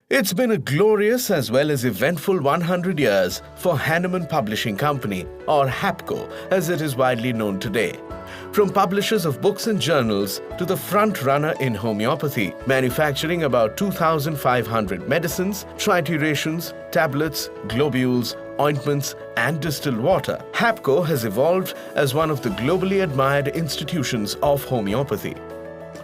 It's been a glorious as well as eventful 100 years for Hahnemann Publishing Company, or HAPCO as it is widely known today. From publishers of books and journals to the front runner in homeopathy, manufacturing about 2,500 medicines, triturations, tablets, globules, ointments, and distilled water, HAPCO has evolved as one of the globally admired institutions of homeopathy.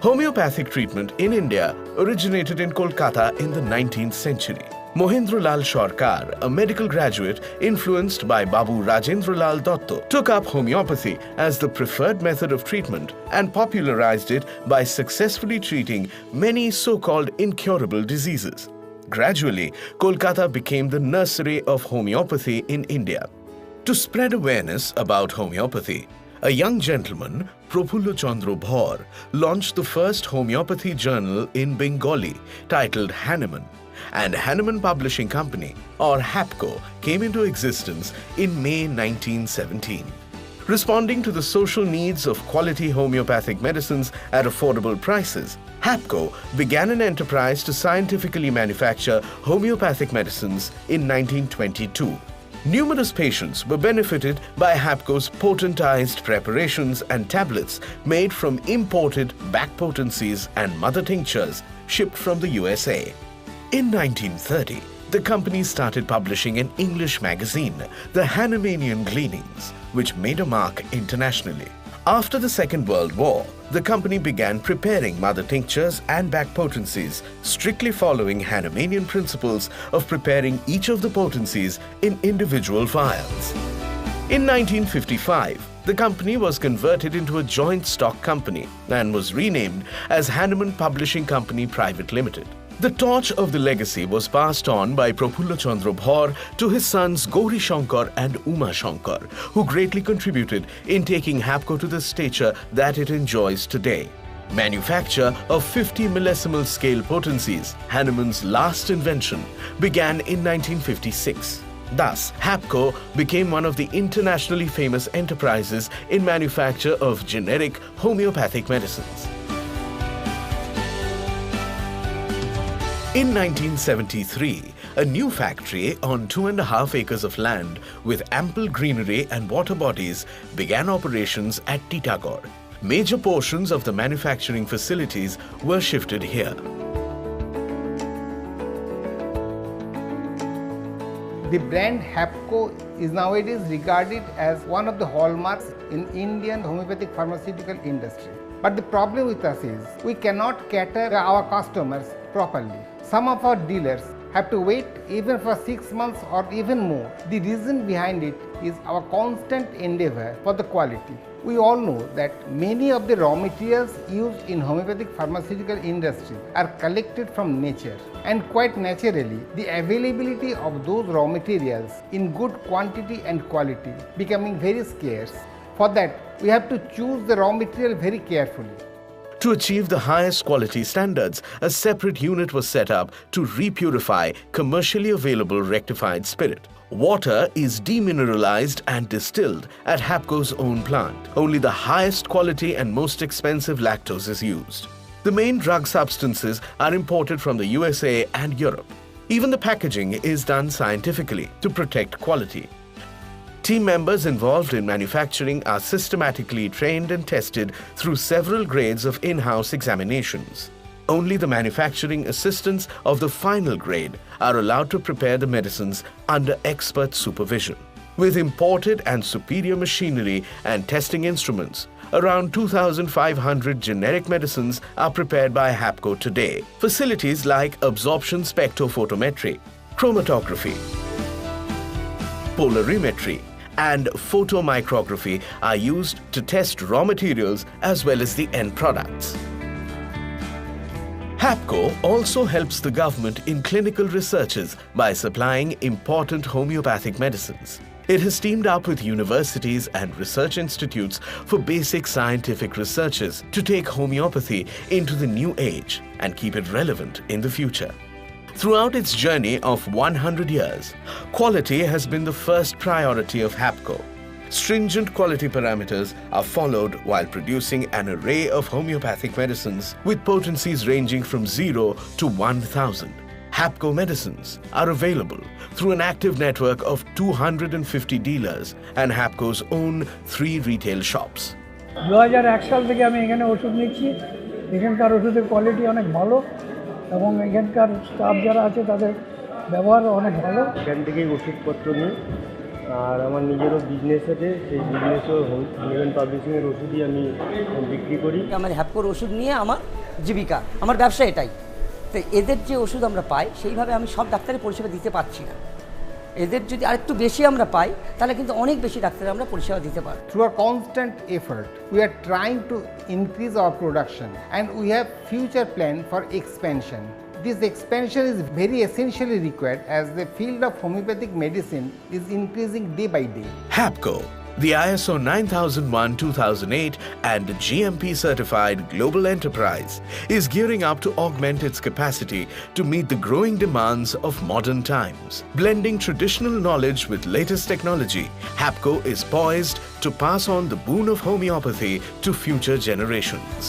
Homeopathic treatment in India originated in Kolkata in the 19th century. Mohinderlal Sarkar, a medical graduate influenced by Babu Rajendralal Dotto, took up homeopathy as the preferred method of treatment and popularized it by successfully treating many so-called incurable diseases. Gradually, Kolkata became the nursery of homeopathy in India. To spread awareness about homeopathy, a young gentleman, Prafullo Chandra Bhaur, launched the first homeopathy journal in Bengali titled Hahnemann, and Hahnemann Publishing Company, or HAPCO, came into existence in May 1917. Responding to the social needs of quality homeopathic medicines at affordable prices, HAPCO began an enterprise to scientifically manufacture homeopathic medicines in 1922. Numerous patients were benefited by HAPCO's potentized preparations and tablets made from imported back potencies and mother tinctures shipped from the USA. In 1930, the company started publishing an English magazine, the Hahnemannian Gleanings, which made a mark internationally. After the Second World War, the company began preparing mother tinctures and back potencies, strictly following Hahnemannian principles of preparing each of the potencies in individual vials. In 1955, the company was converted into a joint stock company and was renamed as Hahnemann Publishing Company Private Limited. The torch of the legacy was passed on by Prafullo Chandra Bhaur to his sons Gauri Shankar and Uma Shankar, who greatly contributed in taking HAPCO to the stature that it enjoys today. Manufacture of 50 millesimal scale potencies, Hahnemann's last invention, began in 1956. Thus, HAPCO became one of the internationally famous enterprises in manufacture of generic homeopathic medicines. In 1973, a new factory on 2.5 acres of land with ample greenery and water bodies began operations at Titagarh. Major portions of the manufacturing facilities were shifted here. The brand HAPCO is nowadays regarded as one of the hallmarks in Indian homeopathic pharmaceutical industry. But the problem with us is we cannot cater our customers properly. Some of our dealers have to wait even for 6 months or even more. The reason behind it is our constant endeavor for the quality. We all know that many of the raw materials used in homeopathic pharmaceutical industry are collected from nature, and quite naturally the availability of those raw materials in good quantity and quality becoming very scarce. For that, we have to choose the raw material very carefully. To achieve the highest quality standards, a separate unit was set up to repurify commercially available rectified spirit. Water is demineralized and distilled at HAPCO's own plant. Only the highest quality and most expensive lactose is used. The main drug substances are imported from the USA and Europe. Even the packaging is done scientifically to protect quality. Team members involved in manufacturing are systematically trained and tested through several grades of in-house examinations. Only the manufacturing assistants of the final grade are allowed to prepare the medicines under expert supervision. With imported and superior machinery and testing instruments, around 2,500 generic medicines are prepared by HAPCO today. Facilities like absorption spectrophotometry, chromatography, polarimetry, and photomicrography are used to test raw materials as well as the end products. HAPCO also helps the government in clinical researches by supplying important homeopathic medicines. It has teamed up with universities and research institutes for basic scientific researches to take homeopathy into the new age and keep it relevant in the future. Throughout its journey of 100 years, quality has been the first priority of HAPCO. Stringent quality parameters are followed while producing an array of homeopathic medicines with potencies ranging from 0 to 1000. Hapco medicines are available through an active network of 250 dealers and Hapco's own 3 retail shops. 2001 সাল থেকে আমি এখানে ওষুধ নিচ্ছি। এখানকার ওষুধের quality অনেক ভালো এবং এখানকার স্টাফ যারা আছে তাদের ব্যবহার অনেক ভালো। এখান থেকেই ওষুধপত্র নিই আর আমার নিজেরও বিজনেস আছে, সেই বিজনেসও হানিম্যান পাবলিশিংয়ের ওষুধই আমি বিক্রি করি। আমার হ্যাপকোর ওষুধ নিয়ে আমার জীবিকা, আমার ব্যবসা এটাই। তো এদের যে ওষুধ আমরা পাই সেইভাবে আমি সব ডাক্তারের পরিষেবা দিতে পারছি না। এদের যদি আরেকটু বেশি আমরা পাই তাহলে কিন্তু অনেক বেশি ডাক্তার আমরা পরিষেবা দিতে পারব। Through our constant effort, we are trying to increase our production and we have future plan for expansion. This expansion is very essentially required as the field of homeopathic medicine is increasing day by day. Hapco, the ISO 9001-2008 and GMP certified global enterprise, is gearing up to augment its capacity to meet the growing demands of modern times. Blending traditional knowledge with latest technology, Hapco is poised to pass on the boon of homeopathy to future generations.